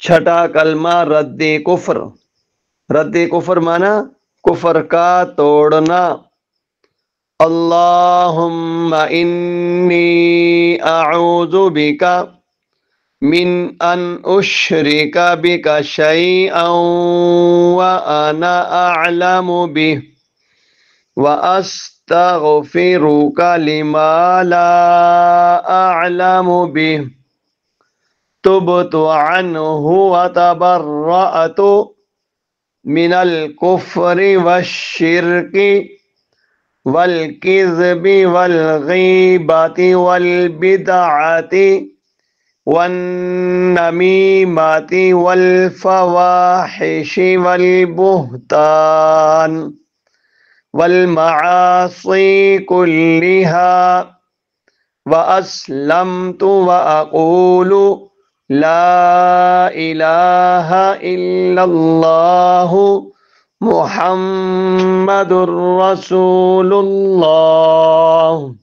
چھٹا کلمہ رد کفر. رد کفر مانا کفر کا توڑنا. اللہم انی اعوذ بک من ان اشرک بک شیئا وانا اعلم بہ واستغفرک لما لا اعلم بہ تبت عنہ وتبرأت من الکفر والشرک والکذب والغیبۃ والبدعۃ والنمیمۃ والفواحش والبہتان والمعاصی كلها وأسلمت وأقول لا إله إلا الله محمد رسول الله.